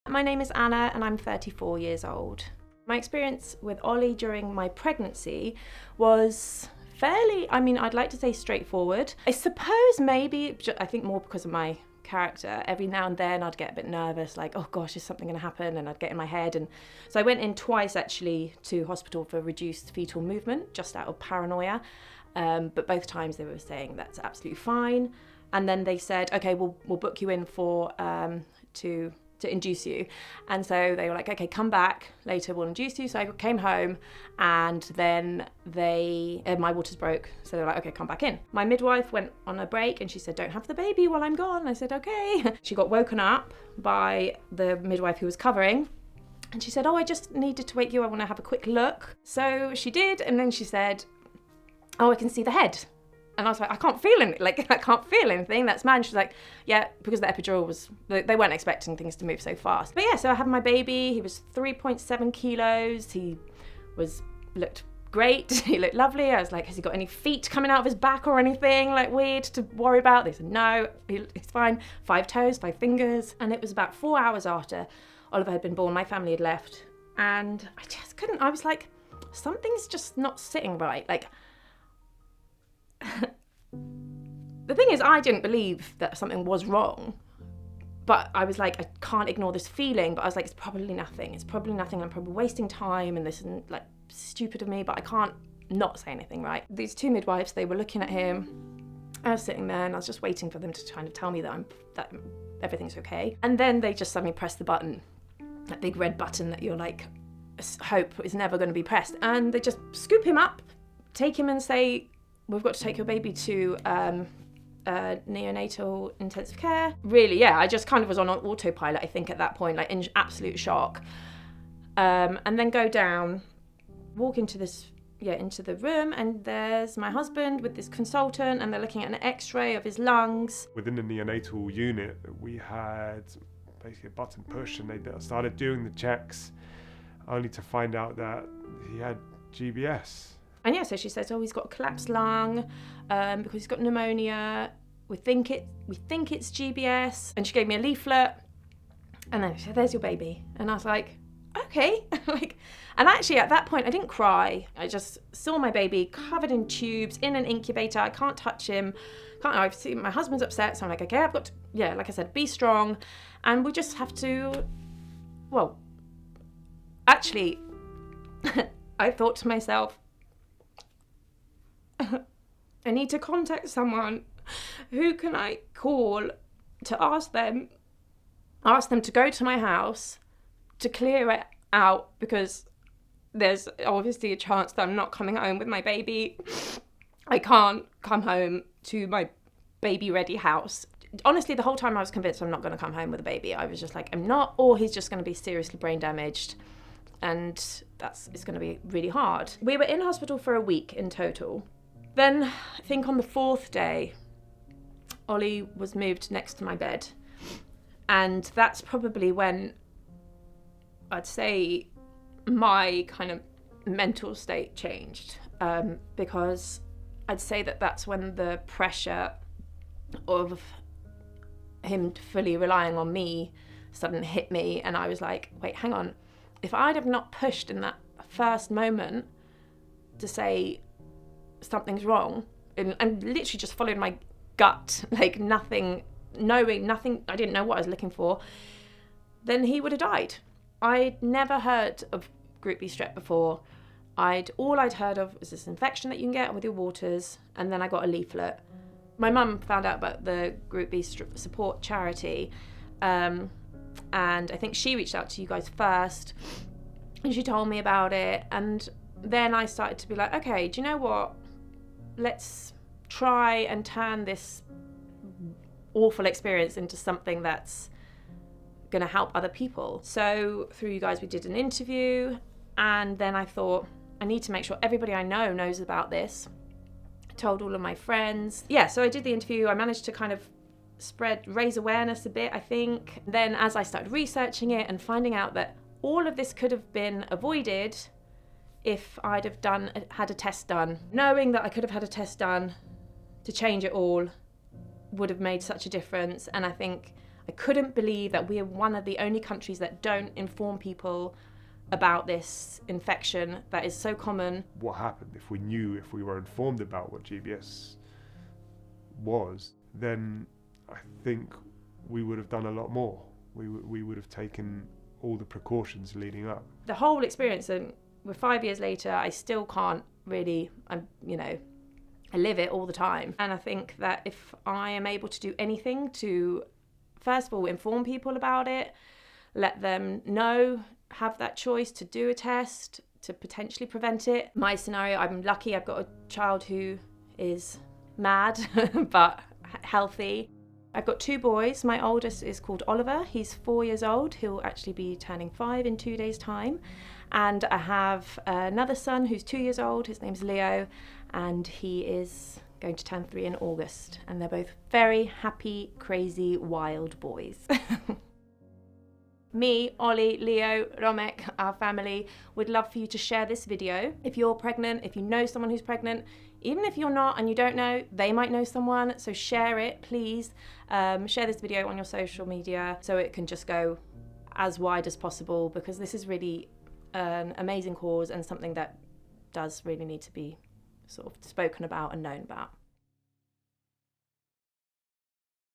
My name is Anna and I'm 34 years old. My experience with Olly during my pregnancy was fairly, I'd like to say straightforward. I suppose maybe, I think more because of my character, every now and then I'd get a bit nervous, like, oh gosh, is something going to happen? And I'd get in my head. And so I went in twice actually to hospital for reduced fetal movement, just out of paranoia. But both times they were saying that's absolutely fine. And then they said, okay, we'll book you in for to induce you. And so they were like, okay, come back later, we'll induce you. So I came home and then my waters broke. So they were like, okay, come back in. My midwife went on a break and she said, don't have the baby while I'm gone. I said, okay. She got woken up by the midwife who was covering. And she said, oh, I just needed to wake you. I want to have a quick look. So she did. And then she said, oh, I can see the head. And I was like, I can't feel anything. That's mad. She's like, yeah, because the epidural they weren't expecting things to move so fast. But yeah, so I had my baby. He was 3.7 kilos. He looked great. He looked lovely. I was like, has he got any feet coming out of his back or anything like weird to worry about? They said, no, he's fine. 5 toes, 5 fingers. And it was about 4 hours after Oliver had been born. My family had left. And I just couldn't, I was like, something's just not sitting right. Like, the thing is, I didn't believe that something was wrong, but I was like, I can't ignore this feeling. But I was like, it's probably nothing. I'm probably wasting time, and this isn't like stupid of me, but I can't not say anything, right? These 2 midwives, they were looking at him. I was sitting there and I was just waiting for them to kind of tell me that everything's okay. And then they just suddenly pressed the button, that big red button that you're like, hope is never going to be pressed. And they just scoop him up, take him and say, we've got to take your baby to neonatal intensive care. Really, yeah, I just kind of was on autopilot, I think, at that point, like in absolute shock. And then go down, walk into the room, and there's my husband with this consultant, and they're looking at an x-ray of his lungs. Within the neonatal unit, we had basically a button push, and they started doing the checks, only to find out that he had GBS. And yeah, so she says, oh, he's got a collapsed lung because he's got pneumonia. We think it's GBS. And she gave me a leaflet. And then she said, there's your baby. And I was like, okay. And actually at that point, I didn't cry. I just saw my baby covered in tubes in an incubator. I can't touch him. I've seen my husband's upset. So I'm like, okay, I've got to, like I said, be strong. And we just have to, well, actually, I thought to myself, I need to contact someone. Who can I call to ask them to go to my house to clear it out, because there's obviously a chance that I'm not coming home with my baby. I can't come home to my baby ready house. Honestly, the whole time I was convinced I'm not going to come home with a baby. I was just like, I'm not, or he's just going to be seriously brain damaged, and it's going to be really hard. We were in hospital for a week in total. Then, I think on the 4th day, Olly was moved next to my bed. And that's probably when I'd say my kind of mental state changed. Because I'd say that's when the pressure of him fully relying on me suddenly hit me. And I was like, wait, hang on. If I'd have not pushed in that first moment to say, something's wrong, and literally just followed my gut, like knowing nothing, I didn't know what I was looking for, then he would have died. I'd never heard of group B strep before. All I'd heard of was this infection that you can get with your waters, and then I got a leaflet. My mum found out about the group B support charity, and I think she reached out to you guys first, and she told me about it, and then I started to be like, okay, do you know what? Let's try and turn this awful experience into something that's going to help other people. So through you guys, we did an interview, and then I thought, I need to make sure everybody I know knows about this. I told all of my friends. Yeah, so I did the interview. I managed to kind of raise awareness a bit, I think. Then as I started researching it and finding out that all of this could have been avoided if I'd have had a test done. Knowing that I could have had a test done to change it all would have made such a difference. And I think I couldn't believe that we are one of the only countries that don't inform people about this infection that is so common. What happened if we were informed about what GBS was, then I think we would have done a lot more. We would have taken all the precautions leading up. The whole experience, and we're 5 years later, I still can't really, I live it all the time. And I think that if I am able to do anything to, first of all, inform people about it, let them know, have that choice to do a test, to potentially prevent it. My scenario, I'm lucky I've got a child who is mad, but healthy. I've got 2 boys. My oldest is called Oliver. He's 4 years old. He'll actually be turning 5 in 2 days' time. And I have another son who's 2 years old. His name's Leo, and he is going to turn 3 in August. And they're both very happy, crazy, wild boys. Me, Olly, Leo, Romek, our family, would love for you to share this video. If you're pregnant, if you know someone who's pregnant, even if you're not and you don't know, they might know someone, so share it, please. Share this video on your social media so it can just go as wide as possible, because this is really an amazing cause and something that does really need to be sort of spoken about and known about.